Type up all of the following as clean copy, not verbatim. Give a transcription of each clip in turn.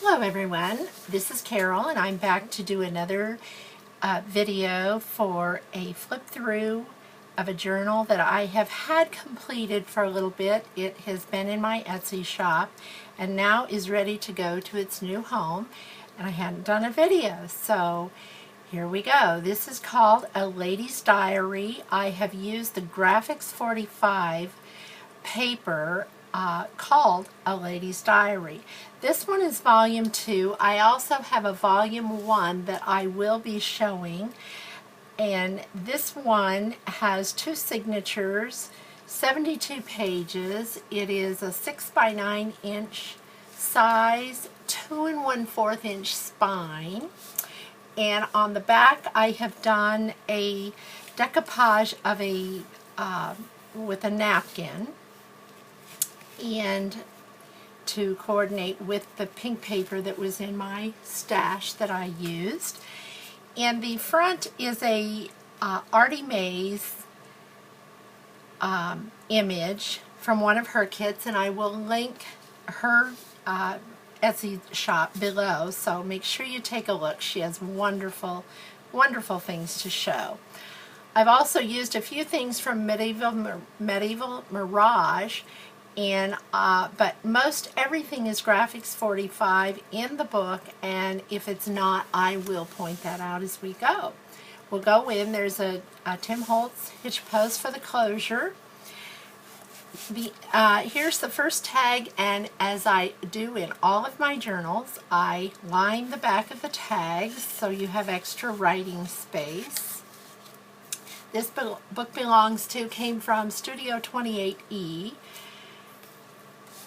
Hello everyone, this is Carol and I'm back to do another video for a flip through of a journal that I have had completed for a little bit. It has been in my Etsy shop and now is ready to go to its new home, and I hadn't done a video, so here we go. This is called A Lady's Diary. I have used the Graphics 45 paper called A Lady's Diary. This one is volume 2. I also have a volume 1 that I will be showing, and this one has 2 signatures, 72 pages. It is a 6 by 9 inch size, 2 1/4 inch spine, and on the back I have done a decoupage of a with a napkin, and to coordinate with the pink paper that was in my stash that I used. And the front is a Artie Mays image from one of her kits, and I will link her Etsy shop below, so make sure you take a look. She has wonderful, wonderful things to show. I've also used a few things from Medieval Mirage, and but most everything is Graphics 45 in the book, and if it's not, I will point that out as we go. We'll go in. There's a Tim Holtz hitch post for the closure. Here's the first tag, and as I do in all of my journals, I line the back of the tags so you have extra writing space. This book came from Studio 28E.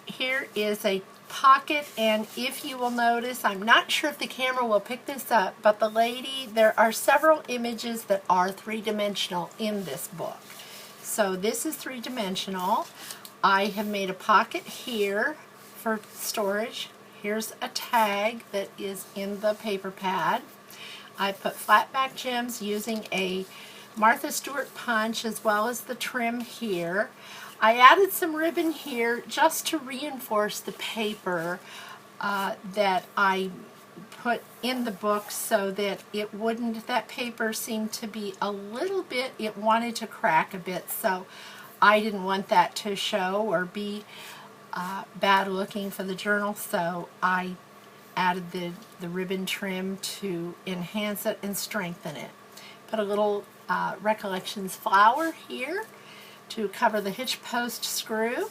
Here is a pocket, and if you will notice, I'm not sure if the camera will pick this up, but there are several images that are three-dimensional in this book. So this is three-dimensional. I have made a pocket here for storage. Here's a tag that is in the paper pad. I put flat back gems using a Martha Stewart punch as well as the trim here. I added some ribbon here just to reinforce the paper that I put in the book, so that it wouldn't, that paper seemed to be a little bit, it wanted to crack a bit, so I didn't want that to show or be bad looking for the journal, so I added the ribbon trim to enhance it and strengthen it. Put a little Recollections flower here to cover the hitch post screw.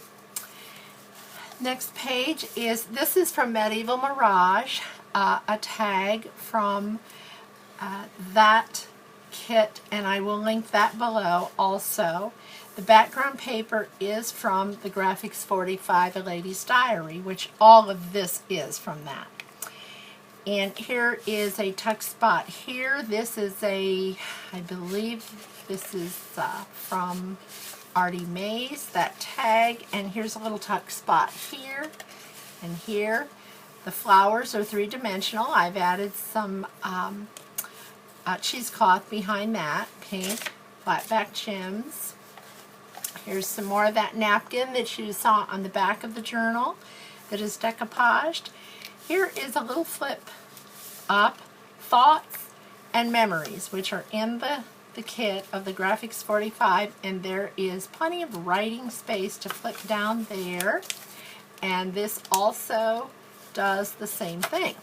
Next page this is from Medieval Mirage, a tag from that kit, and I will link that below also. The background paper is from the Graphics 45 A Lady's Diary, which all of this is from that. And here is a tuck spot here. This is I believe this is from Artie Mays, that tag, and here's a little tuck spot here and here. The flowers are three-dimensional. I've added some cheesecloth behind that, pink, flat back gems. Here's some more of that napkin that you saw on the back of the journal that is decoupaged. Here is a little flip up, Thoughts and Memories, which are in the kit of the Graphics 45, and there is plenty of writing space to flip down there, and this also does the same thing.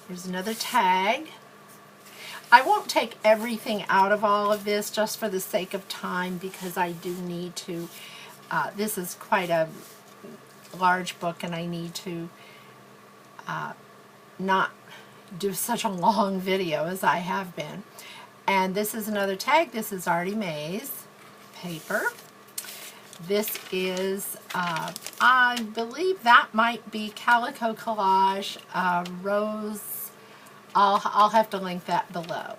Here's another tag. I won't take everything out of all of this just for the sake of time, because I do need to, this is quite a large book and I need to not do such a long video as I have been. And this is another tag. This is Artie Mays paper. This is I believe that might be Calico Collage Rose. I'll have to link that below.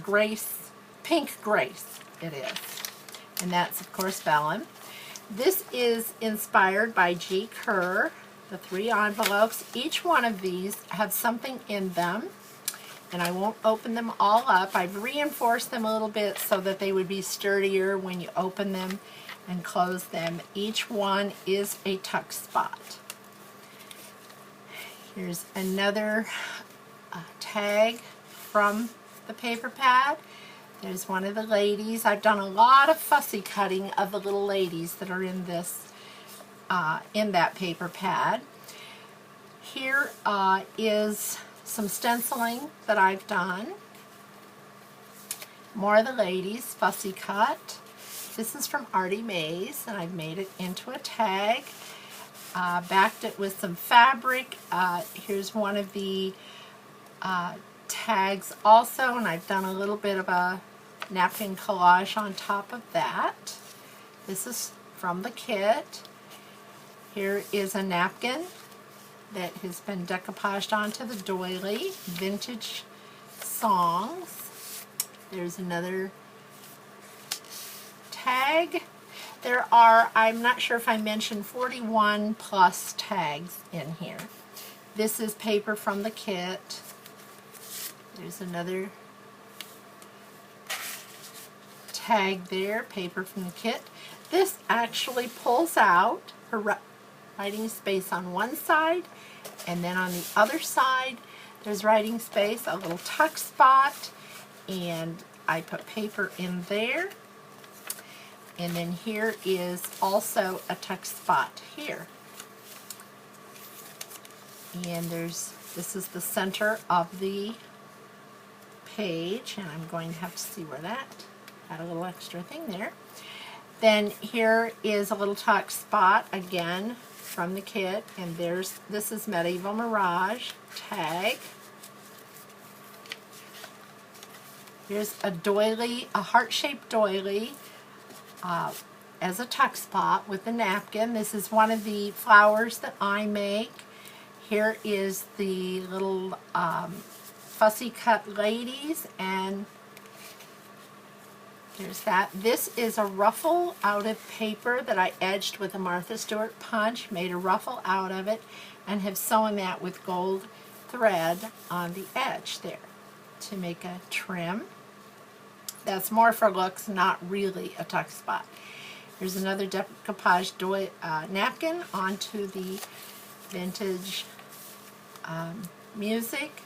Grace, Pink Grace it is, and that's of course vellum. This is inspired by G. Kerr. The 3 envelopes. Each one of these have something in them, and I won't open them all up. I've reinforced them a little bit so that they would be sturdier when you open them and close them. Each one is a tuck spot. Here's another tag from the paper pad. There's one of the ladies. I've done a lot of fussy cutting of the little ladies that are in this, in that paper pad. Here is some stenciling that I've done. More of the ladies, fussy cut. This is from Artie Mays, and I've made it into a tag. Backed it with some fabric. Here's one of the tags also, and I've done a little bit of a napkin collage on top of that. This is from the kit. Here is a napkin that has been decoupaged onto the doily. Vintage songs. There's another tag. There are, I'm not sure if I mentioned, 41 plus tags in here. This is paper from the kit. There's another tag there, paper from the kit. This actually pulls out her writing space on one side, and then on the other side there's writing space, a little tuck spot, and I put paper in there. And then here is also a tuck spot here. And this is the center of the page, and I'm going to have to see where that, got a little extra thing there. Then here is a little tuck spot again from the kit, and this is Medieval Mirage tag. Here's a doily, a heart-shaped doily as a tuck spot with a napkin. This is one of the flowers that I make. Here is the little fussy cut ladies, and there's that. This is a ruffle out of paper that I edged with a Martha Stewart punch, made a ruffle out of it, and have sewn that with gold thread on the edge there to make a trim. That's more for looks, not really a tuck spot. Here's another decoupage napkin onto the vintage music.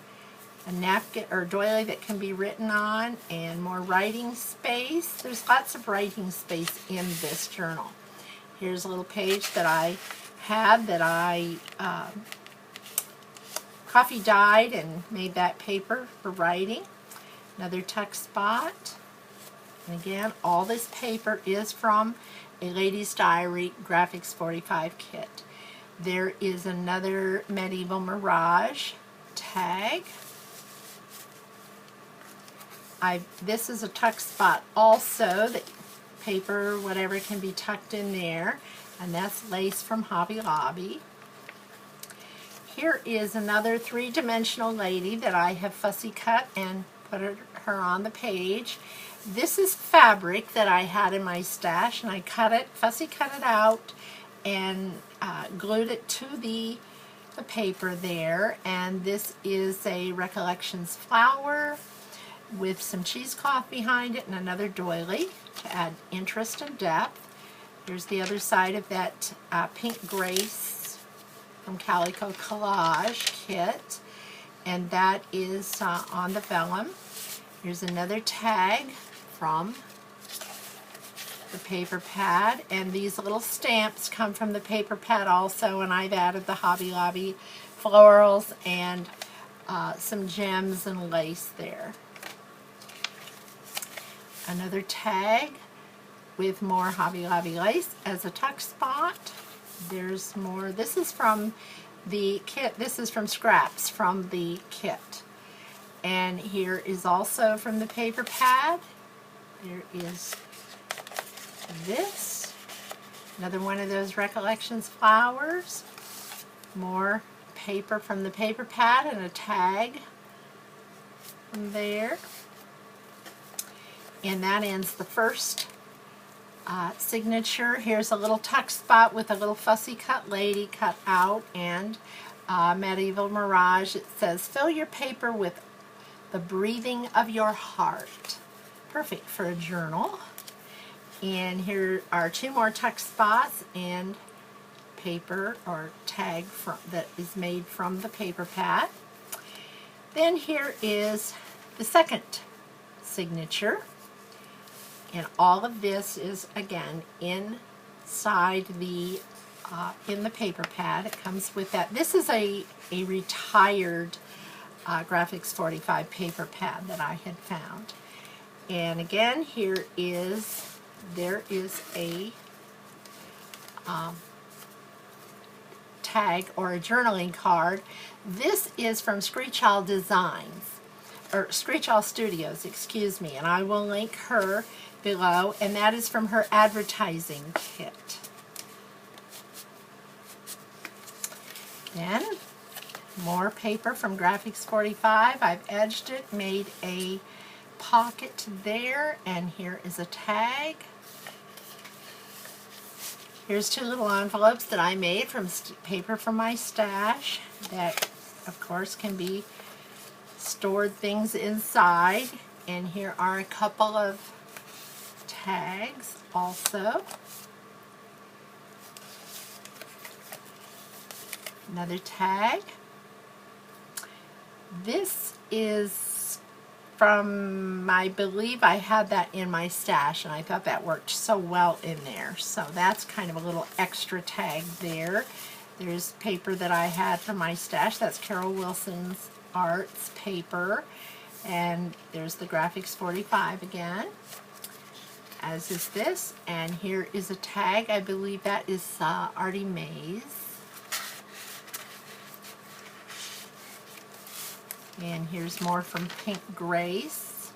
A napkin or doily that can be written on, and more writing space. There's lots of writing space in this journal. Here's a little page that I had that I coffee dyed and made that paper for writing. Another tuck spot. And again, all this paper is from a Lady's Diary Graphics 45 kit. There is another Medieval Mirage tag. This is a tuck spot also, that paper, whatever, can be tucked in there, and that's lace from Hobby Lobby. Here is another three-dimensional lady that I have fussy cut and put her on the page. This is fabric that I had in my stash, and I fussy cut it out and glued it to the paper there. And this is a Recollections flower with some cheesecloth behind it and another doily to add interest and depth. Here's the other side of that Pink Grace from Calico Collage kit, and that is on the vellum. Here's another tag from the paper pad, and these little stamps come from the paper pad also, and I've added the Hobby Lobby florals and some gems and lace there. Another tag with more Hobby Lobby lace as a tuck spot. There's more. This is from the kit. This is from scraps from the kit. And here is also from the paper pad. There is this. Another one of those Recollections flowers. More paper from the paper pad and a tag from there. And that ends the first signature. Here's a little tuck spot with a little fussy cut lady cut out, and Medieval Mirage. It says, fill your paper with the breathing of your heart. Perfect for a journal. And here are two more tuck spots and paper or tag that is made from the paper pad. Then here is the second signature, and all of this is again inside the in the paper pad. It comes with that. This is a retired Graphics 45 paper pad that I had found. And again, there is a tag or a journaling card. This is from Screechall Designs, or Screechall Studios, excuse me, and I will link her below, and that is from her advertising kit. Then, more paper from Graphics 45. I've edged it, made a pocket there, and here is a tag. Here's two little envelopes that I made from paper from my stash that, of course, can be stored things inside. And here are a couple of tags also. Another tag. This is from, I believe I had that in my stash, and I thought that worked so well in there. So that's kind of a little extra tag there. There's paper that I had from my stash. That's Carol Wilson's Arts paper. And there's the Graphics 45 again, as is this. And here is a tag. I believe that is Artie Mays. And here's more from Pink Grace.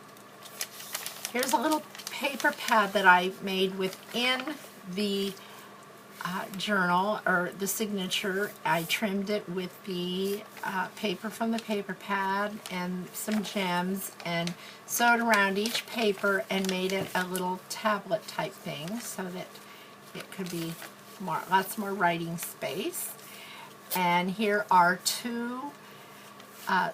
Here's a little paper pad that I made within the journal, or the signature. I trimmed it with the paper from the paper pad and some gems, and sewed around each paper and made it a little tablet type thing so that it could be lots more writing space. And here are two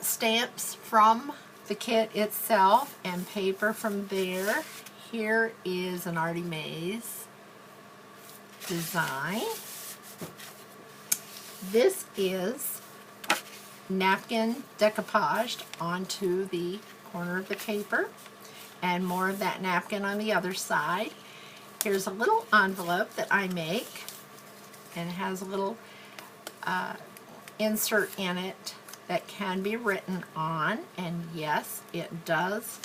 stamps from the kit itself and paper from there. Here is an Artie Mays design. This is napkin decoupaged onto the corner of the paper, and more of that napkin on the other side. Here's a little envelope that I make, and it has a little insert in it that can be written on, and yes, it does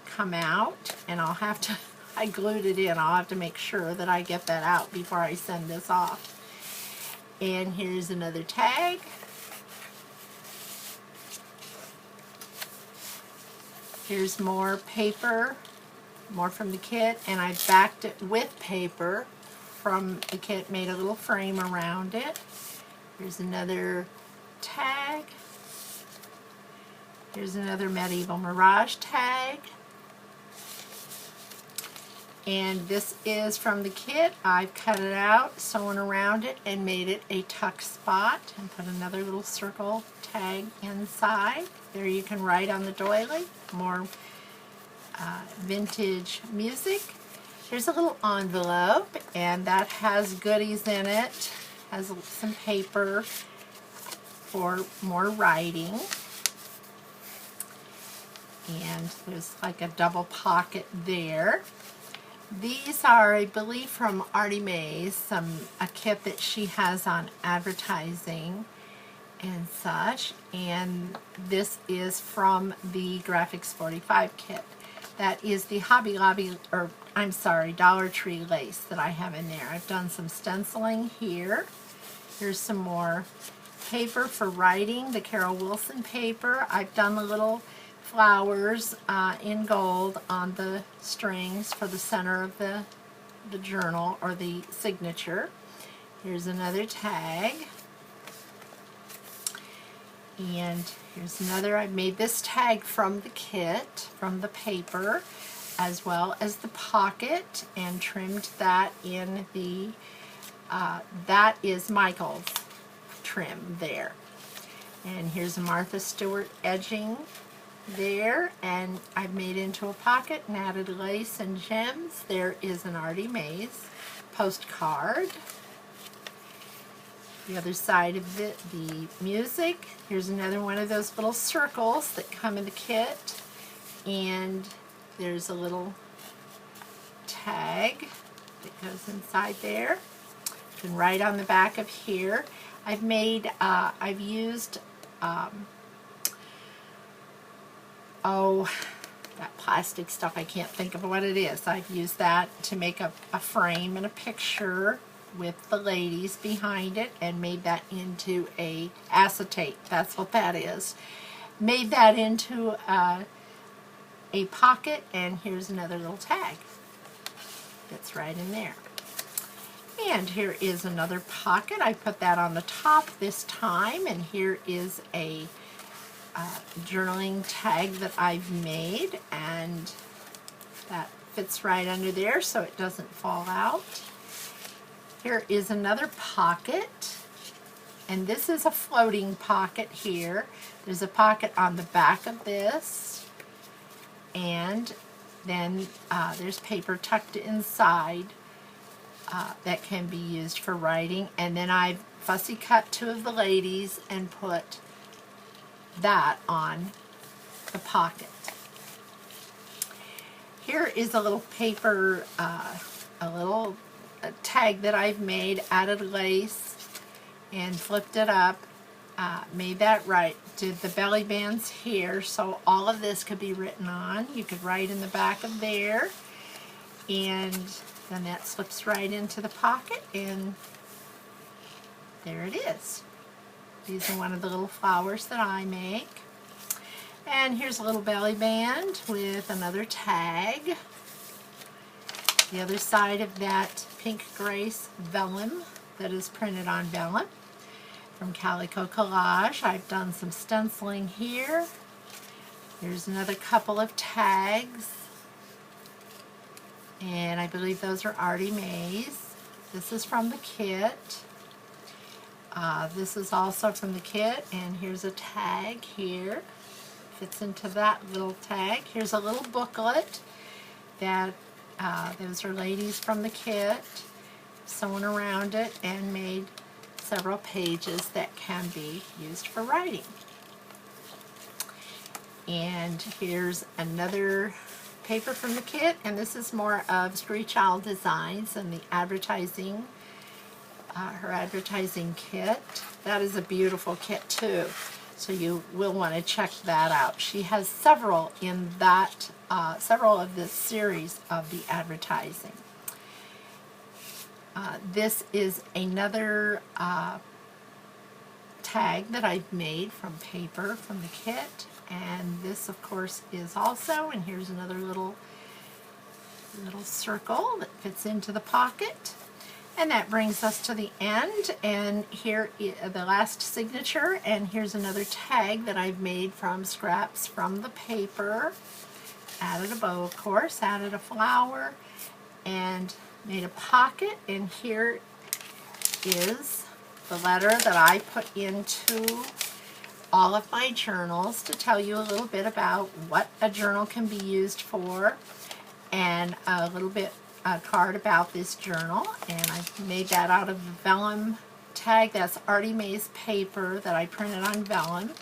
come out, and I'll have to, I glued it in, I'll have to make sure that I get that out before I send this off. And here's another tag. Here's more paper, more from the kit, and I backed it with paper from the kit, made a little frame around it. Here's another tag. Here's another Medieval Mirage tag. And this is from the kit. I've cut it out, sewn around it, and made it a tuck spot, and put another little circle tag inside. There you can write on the doily. More vintage music. Here's a little envelope, and that has goodies in it. Has some paper for more writing. And there's like a double pocket there. These are, I believe, from Artie Mays, a kit that she has on advertising and such. And this is from the Graphics 45 kit. That is the Hobby Lobby, or I'm sorry, Dollar Tree lace that I have in there. I've done some stenciling here. Here's some more paper for writing, the Carol Wilson paper. I've done the little flowers in gold on the strings for the center of the journal, or the signature. Here's another tag. And here's another. I made this tag from the kit, from the paper, as well as the pocket, and trimmed that in the, that is Michael's trim there. And here's a Martha Stewart edging there, and I've made into a pocket and added lace and gems. There is an Artie Mays postcard. The other side of it, the music. Here's another one of those little circles that come in the kit. And there's a little tag that goes inside there. You can write on the back of here. I've used, that plastic stuff, I can't think of what it is. I've used that to make a frame and a picture with the ladies behind it and made that into a acetate. That's what that is. Made that into a pocket, and here's another little tag that's right in there. And here is another pocket. I put that on the top this time, and here is a journaling tag that I've made, and that fits right under there so it doesn't fall out. Here is another pocket, and this is a floating pocket here. There's a pocket on the back of this, and then there's paper tucked inside that can be used for writing. And then I've fussy cut two of the ladies and put that on the pocket. Here is a little paper, a tag that I've made, added lace and flipped it up, made that right, did the belly bands here so all of this could be written on. You could write in the back of there, and then that slips right into the pocket, and there it is. These are one of the little flowers that I make. And here's a little belly band with another tag. The other side of that Pink Grace vellum that is printed on vellum from Calico Collage. I've done some stenciling here. Here's another couple of tags. And I believe those are Artie Mae's. This is from the kit. This is also from the kit, and here's a tag here. Fits into that little tag. Here's a little booklet that those are ladies from the kit, sewn around it and made several pages that can be used for writing. And here's another paper from the kit, and this is more of Screech Child Designs and the advertising, her advertising kit. That is a beautiful kit too, so you will want to check that out. She has several in that, several of this series of the advertising. This is another tag that I've made from paper from the kit, and this of course is also, and here's another little circle that fits into the pocket. And that brings us to the end, and here is the last signature, and here's another tag that I've made from scraps from the paper. Added a bow, of course, added a flower, and made a pocket, and here is the letter that I put into all of my journals to tell you a little bit about what a journal can be used for, and a little bit a card about this journal. And I made that out of vellum tag. That's Artie Mae's paper that I printed on vellum.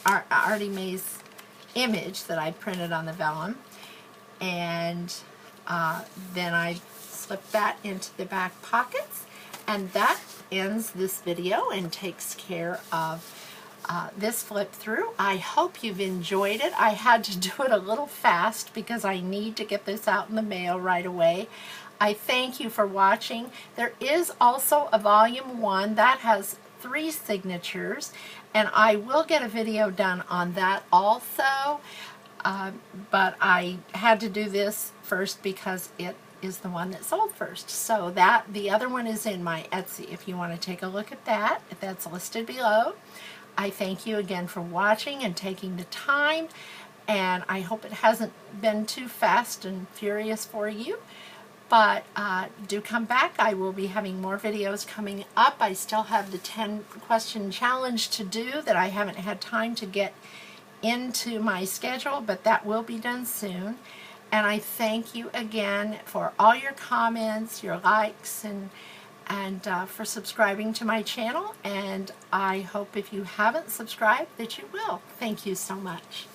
Artie Mae's image that I printed on the vellum. And then I slipped that into the back pockets. And that ends this video and takes care of this flip through. I hope you've enjoyed it. I had to do it a little fast because I need to get this out in the mail right away. I thank you for watching. There is also a volume 1 that has 3 signatures, and I will get a video done on that also, but I had to do this first because it is the one that sold first. So that the other one is in my Etsy if you want to take a look at that. That's listed below. I thank you again for watching and taking the time, and I hope it hasn't been too fast and furious for you, but do come back. I will be having more videos coming up. I still have the 10 question challenge to do that I haven't had time to get into my schedule, but that will be done soon. And I thank you again for all your comments, your likes, and and for subscribing to my channel, and I hope if you haven't subscribed that you will. Thank you so much.